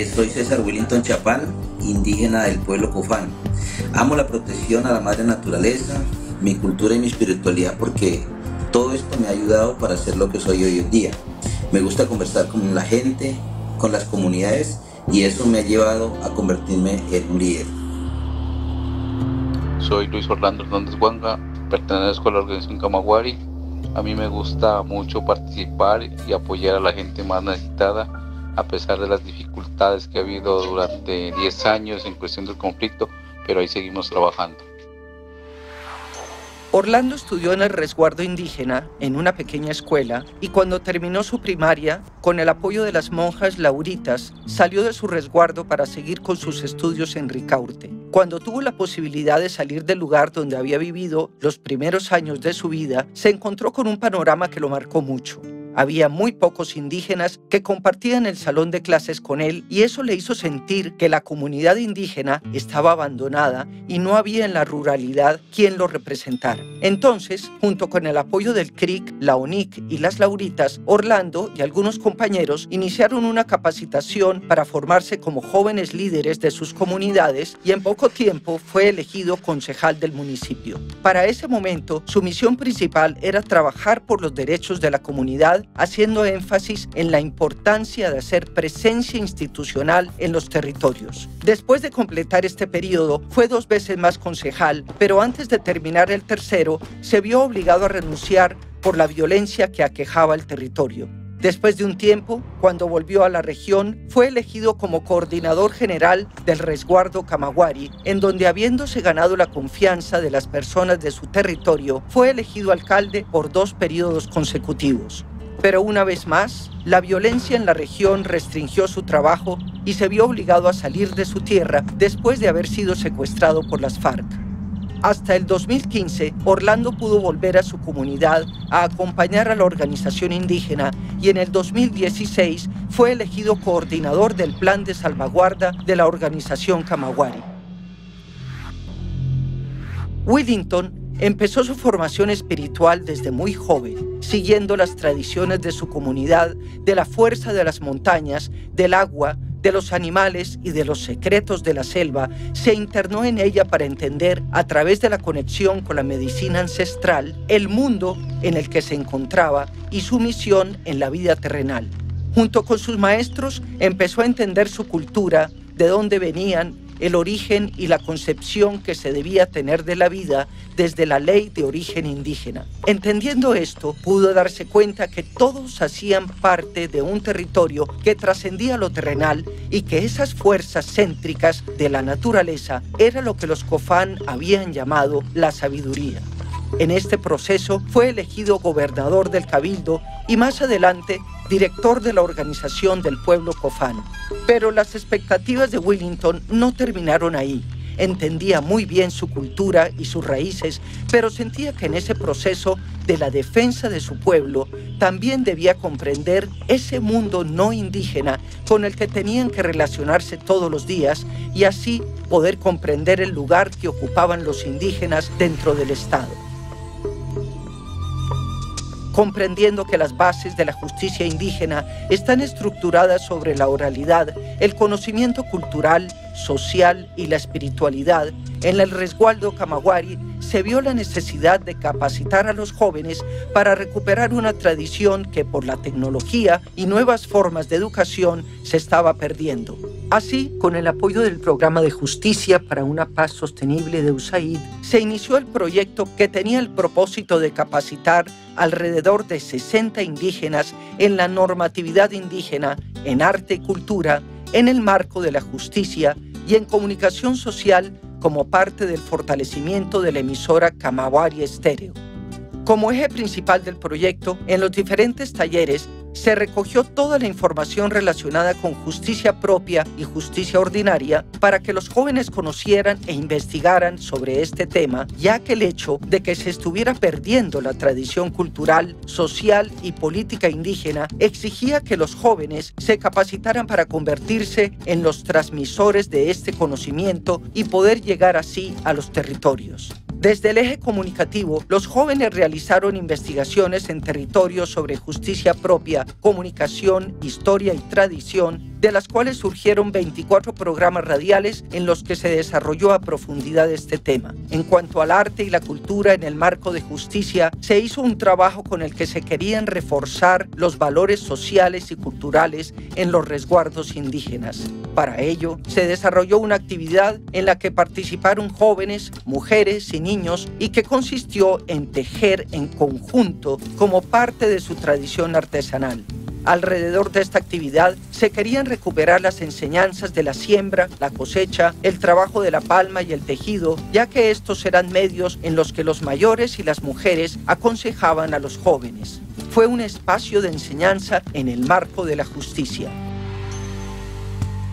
Soy César Willington Chapán, indígena del pueblo Cofán. Amo la protección a la madre naturaleza, mi cultura y mi espiritualidad porque todo esto me ha ayudado para ser lo que soy hoy en día. Me gusta conversar con la gente, con las comunidades y eso me ha llevado a convertirme en un líder. Soy Luis Orlando Hernández Huanga, pertenezco a la organización Camagüey. A mí me gusta mucho participar y apoyar a la gente más necesitada a pesar de las dificultades que ha habido durante 10 años en cuestión del conflicto, pero ahí seguimos trabajando. Orlando estudió en el resguardo indígena en una pequeña escuela y cuando terminó su primaria, con el apoyo de las monjas lauritas, salió de su resguardo para seguir con sus estudios en Ricaurte. Cuando tuvo la posibilidad de salir del lugar donde había vivido los primeros años de su vida, se encontró con un panorama que lo marcó mucho. Había muy pocos indígenas que compartían el salón de clases con él y eso le hizo sentir que la comunidad indígena estaba abandonada y no había en la ruralidad quien lo representara. Entonces, junto con el apoyo del CRIC, la ONIC y las Lauritas, Orlando y algunos compañeros iniciaron una capacitación para formarse como jóvenes líderes de sus comunidades y en poco tiempo fue elegido concejal del municipio. Para ese momento, su misión principal era trabajar por los derechos de la comunidad, haciendo énfasis en la importancia de hacer presencia institucional en los territorios. Después de completar este periodo, fue 2 veces más concejal, pero antes de terminar el tercero, se vio obligado a renunciar por la violencia que aquejaba el territorio. Después de un tiempo, cuando volvió a la región, fue elegido como coordinador general del resguardo Camagüey, en donde, habiéndose ganado la confianza de las personas de su territorio, fue elegido alcalde por 2 periodos consecutivos. Pero una vez más, la violencia en la región restringió su trabajo y se vio obligado a salir de su tierra después de haber sido secuestrado por las FARC. Hasta el 2015, Orlando pudo volver a su comunidad a acompañar a la organización indígena y en el 2016 fue elegido coordinador del plan de salvaguarda de la organización Camagüey. Willington empezó su formación espiritual desde muy joven, siguiendo las tradiciones de su comunidad, de la fuerza de las montañas, del agua, de los animales y de los secretos de la selva. Se internó en ella para entender, a través de la conexión con la medicina ancestral, el mundo en el que se encontraba y su misión en la vida terrenal. Junto con sus maestros, empezó a entender su cultura, de dónde venían, el origen y la concepción que se debía tener de la vida desde la ley de origen indígena. Entendiendo esto, pudo darse cuenta que todos hacían parte de un territorio que trascendía lo terrenal y que esas fuerzas céntricas de la naturaleza era lo que los Cofán habían llamado la sabiduría. En este proceso fue elegido gobernador del Cabildo y más adelante director de la organización del pueblo Cofán. Pero las expectativas de Willington no terminaron ahí. Entendía muy bien su cultura y sus raíces, pero sentía que en ese proceso de la defensa de su pueblo también debía comprender ese mundo no indígena con el que tenían que relacionarse todos los días y así poder comprender el lugar que ocupaban los indígenas dentro del Estado. Comprendiendo que las bases de la justicia indígena están estructuradas sobre la oralidad, el conocimiento cultural, social y la espiritualidad, en el resguardo Camagüey se vio la necesidad de capacitar a los jóvenes para recuperar una tradición que por la tecnología y nuevas formas de educación se estaba perdiendo. Así, con el apoyo del Programa de Justicia para una Paz Sostenible de USAID, se inició el proyecto que tenía el propósito de capacitar alrededor de 60 indígenas en la normatividad indígena, en arte y cultura, en el marco de la justicia y en comunicación social como parte del fortalecimiento de la emisora Camagüey Estéreo. Como eje principal del proyecto, en los diferentes talleres se recogió toda la información relacionada con justicia propia y justicia ordinaria para que los jóvenes conocieran e investigaran sobre este tema, ya que el hecho de que se estuviera perdiendo la tradición cultural, social y política indígena exigía que los jóvenes se capacitaran para convertirse en los transmisores de este conocimiento y poder llegar así a los territorios. Desde el eje comunicativo, los jóvenes realizaron investigaciones en territorios sobre justicia propia, comunicación, historia y tradición, de las cuales surgieron 24 programas radiales en los que se desarrolló a profundidad este tema. En cuanto al arte y la cultura en el marco de justicia, se hizo un trabajo con el que se querían reforzar los valores sociales y culturales en los resguardos indígenas. Para ello, se desarrolló una actividad en la que participaron jóvenes, mujeres y niños y que consistió en tejer en conjunto como parte de su tradición artesanal. Alrededor de esta actividad se querían recuperar las enseñanzas de la siembra, la cosecha, el trabajo de la palma y el tejido, ya que estos eran medios en los que los mayores y las mujeres aconsejaban a los jóvenes. Fue un espacio de enseñanza en el marco de la justicia.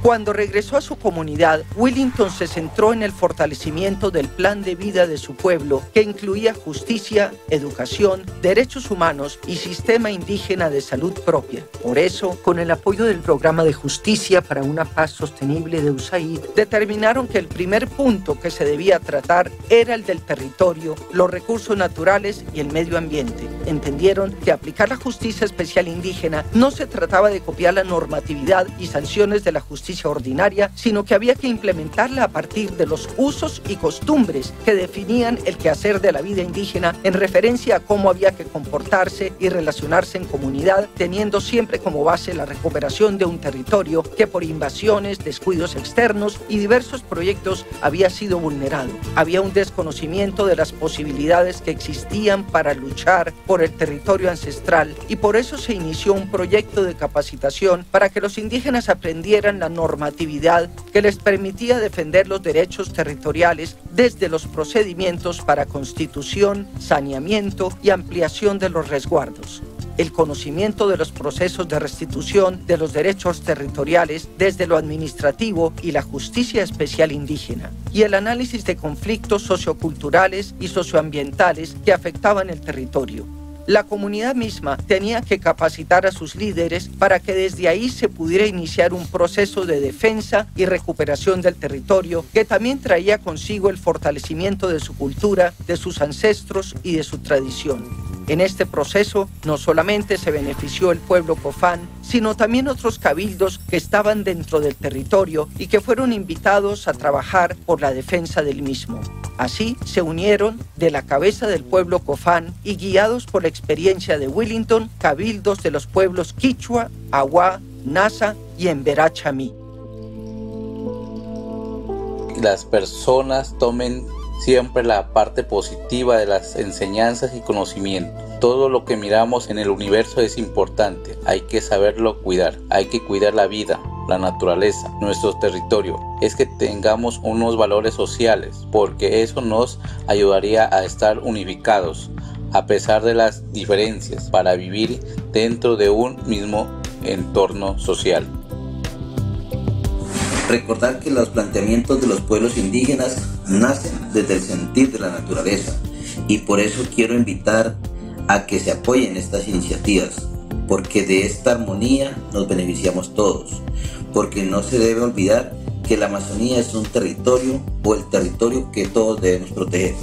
Cuando regresó a su comunidad, Wellington se centró en el fortalecimiento del plan de vida de su pueblo, que incluía justicia, educación, derechos humanos y sistema indígena de salud propia. Por eso, con el apoyo del Programa de Justicia para una Paz Sostenible de USAID, determinaron que el primer punto que se debía tratar era el del territorio, los recursos naturales y el medio ambiente. Entendieron que aplicar la justicia especial indígena no se trataba de copiar la normatividad y sanciones de la justicia ordinaria, sino que había que implementarla a partir de los usos y costumbres que definían el quehacer de la vida indígena en referencia a cómo había que comportarse y relacionarse en comunidad, teniendo siempre como base la recuperación de un territorio que por invasiones, descuidos externos y diversos proyectos había sido vulnerado. Había un desconocimiento de las posibilidades que existían para luchar por el territorio ancestral y por eso se inició un proyecto de capacitación para que los indígenas aprendieran la normatividad que les permitía defender los derechos territoriales desde los procedimientos para constitución, saneamiento y ampliación de los resguardos. El conocimiento de los procesos de restitución de los derechos territoriales desde lo administrativo y la justicia especial indígena, y el análisis de conflictos socioculturales y socioambientales que afectaban el territorio. La comunidad misma tenía que capacitar a sus líderes para que desde ahí se pudiera iniciar un proceso de defensa y recuperación del territorio que también traía consigo el fortalecimiento de su cultura, de sus ancestros y de su tradición. En este proceso no solamente se benefició el pueblo Cofán, sino también otros cabildos que estaban dentro del territorio y que fueron invitados a trabajar por la defensa del mismo. Así se unieron de la cabeza del pueblo Cofán y guiados por la experiencia de Wellington, cabildos de los pueblos Quichua, Aguá, Nasa y Emberá-Chamí. Las personas tomen siempre la parte positiva de las enseñanzas y conocimientos. Todo lo que miramos en el universo es importante, hay que saberlo cuidar, hay que cuidar la vida, la naturaleza, nuestro territorio. Es que tengamos unos valores sociales, porque eso nos ayudaría a estar unificados, a pesar de las diferencias, para vivir dentro de un mismo entorno social. Recordar que los planteamientos de los pueblos indígenas nacen desde el sentir de la naturaleza y por eso quiero invitar a que se apoyen estas iniciativas, porque de esta armonía nos beneficiamos todos, porque no se debe olvidar que la Amazonía es un territorio o el territorio que todos debemos proteger.